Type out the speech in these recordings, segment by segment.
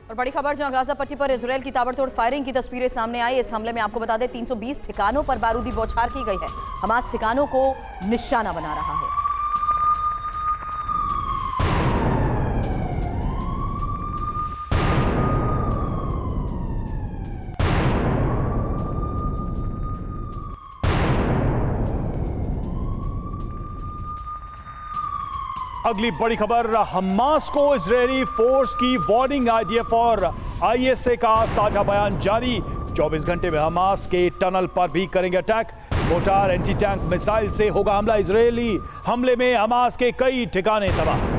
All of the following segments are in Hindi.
और बड़ी खबर जहां गाजा पट्टी पर इजरायल की ताबड़तोड़ फायरिंग की तस्वीरें सामने आई। इस हमले में आपको बता दें 320 ठिकानों पर बारूदी बौछार की गई है। हमास ठिकानों को निशाना बना रहा है। अगली बड़ी खबर, हमास को इजरायली फोर्स की वार्निंग। आईडीएफ और आईएसए का साझा बयान जारी। 24 घंटे में हमास के टनल पर भी करेंगे attack. Motor anti tank missile से होगा हमला। इजरायली हमले में हमास के कई ठिकाने तबाह।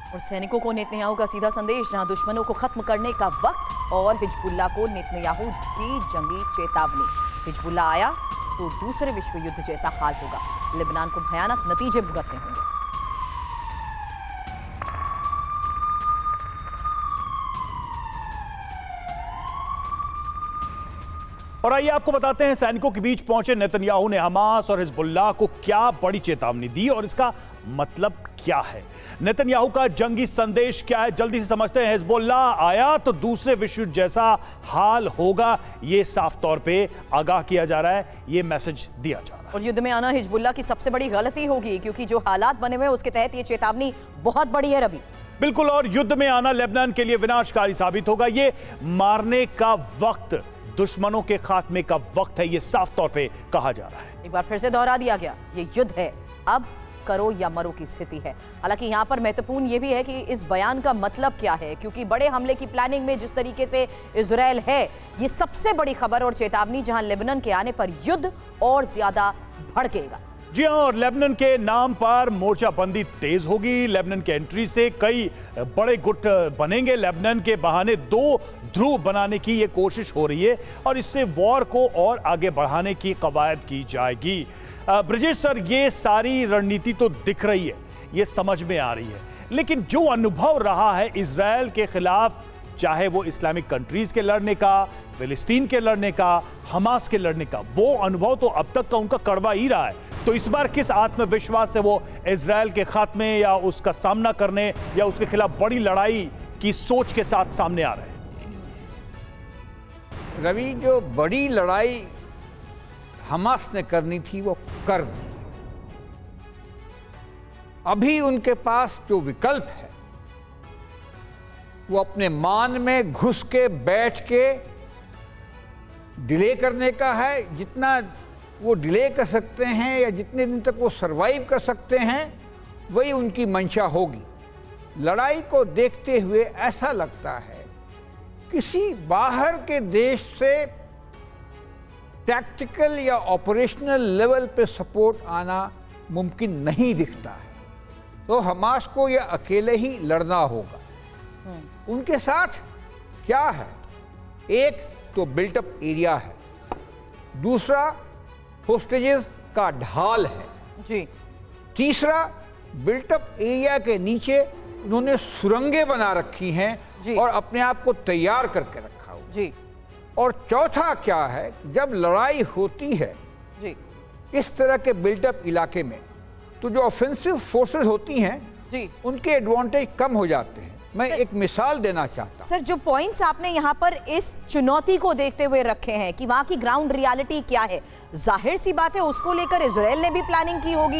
और सैनिकों को नेतन्याहू का सीधा संदेश, जहां दुश्मनों को खत्म करने का वक्त और हिजबुल्लाह को नेतन्याहू की जंगी चेतावनी। हिजबुल्लाह आया तो दूसरे विश्व युद्ध जैसा हाल होगा। लेबनान को भयानक नतीजे भुगतने होंगे। और आइए आपको बताते हैं सैनिकों के बीच पहुंचे नेतन्याहू ने हमास और हिजबुल्लाह को क्या बड़ी चेतावनी दी और इसका मतलब क्या है। नेतन्याहू का जंगी संदेश क्या है, जल्दी से समझते हैं। हिजबुल्लाह आया तो दूसरे विश्व जैसा हाल होगा, ये साफ तौर पे आगाह किया जा रहा है, ये मैसेज दिया जा रहा है। और युद्ध में आना हिजबुल्लाह की सबसे बड़ी गलती होगी, क्योंकि जो हालात बने हुए हैं उसके तहत ये चेतावनी बहुत बड़ी है रवि। बिल्कुल, और युद्ध में आना लेबनान के लिए विनाशकारी साबित होगा। ये मारने का वक्त, दुश्मनों के खात्मे का वक्त है, ये साफ तौर पे कहा जा रहा है। एक बार फिर से दोहरा दिया गया, ये युद्ध है, अब करो या मरो की स्थिति है। हालांकि यहां पर महत्वपूर्ण यह भी है कि इस बयान का मतलब क्या है, क्योंकि बड़े हमले की प्लानिंग में जिस तरीके से इजरायल है, ये सबसे बड़ी खबर और चेतावनी, जहां लेबनान के आने पर युद्ध और ज्यादा भड़केगा। जी हां, और लेबनान के नाम पर मोर्चाबंदी तेज होगी। लेबनान के एंट्री से कई बड़े गुट बनेंगे। लेबनान के बहाने दो ध्रुव बनाने की ये कोशिश हो रही है और इससे वॉर को और आगे बढ़ाने की कवायद की जाएगी। ब्रिजेश सर, ये सारी रणनीति तो दिख रही है, ये समझ में आ रही है, लेकिन जो अनुभव रहा है इजरायल के खिलाफ, चाहे वो इस्लामिक कंट्रीज के लड़ने का, फिलिस्तीन के लड़ने का, हमास के लड़ने का, वो अनुभव तो अब तक का उनका कड़वा ही रहा है। तो इस बार किस आत्मविश्वास से वो इजरायल के खात्मे या उसका सामना करने या उसके खिलाफ बड़ी लड़ाई की सोच के साथ सामने आ रहे हैं? रवि, जो बड़ी लड़ाई हमास ने करनी थी वो कर दी। अभी उनके पास जो विकल्प है वो अपने मान में घुस के बैठ के डिले करने का है। जितना वो डिले कर सकते हैं या जितने दिन तक वो सरवाइव कर सकते हैं, वही उनकी मंशा होगी। लड़ाई को देखते हुए ऐसा लगता है किसी बाहर के देश से टैक्टिकल या ऑपरेशनल लेवल पे सपोर्ट आना मुमकिन नहीं दिखता है। तो हमास को यह अकेले ही लड़ना होगा। उनके साथ क्या है, एक तो बिल्टअप एरिया है, दूसरा होस्टेजेस का ढाल है जी, तीसरा बिल्टअप एरिया के नीचे उन्होंने सुरंगें बना रखी हैं और अपने आप को तैयार करके रखा हुआ जी। और चौथा क्या है, जब लड़ाई होती है जी इस तरह के बिल्टअप इलाके में, तो जो ऑफेंसिव फोर्सेस होती हैं जी, उनके एडवांटेज कम हो जाते हैं। मैं एक मिसाल देना चाहता हूं। सर, जो पॉइंट्स आपने यहाँ पर इस चुनौती को देखते हुए रखे हैं कि वहां की ग्राउंड रियलिटी क्या है, जाहिर सी बात है उसको लेकर इजरायल ने भी प्लानिंग की होगी।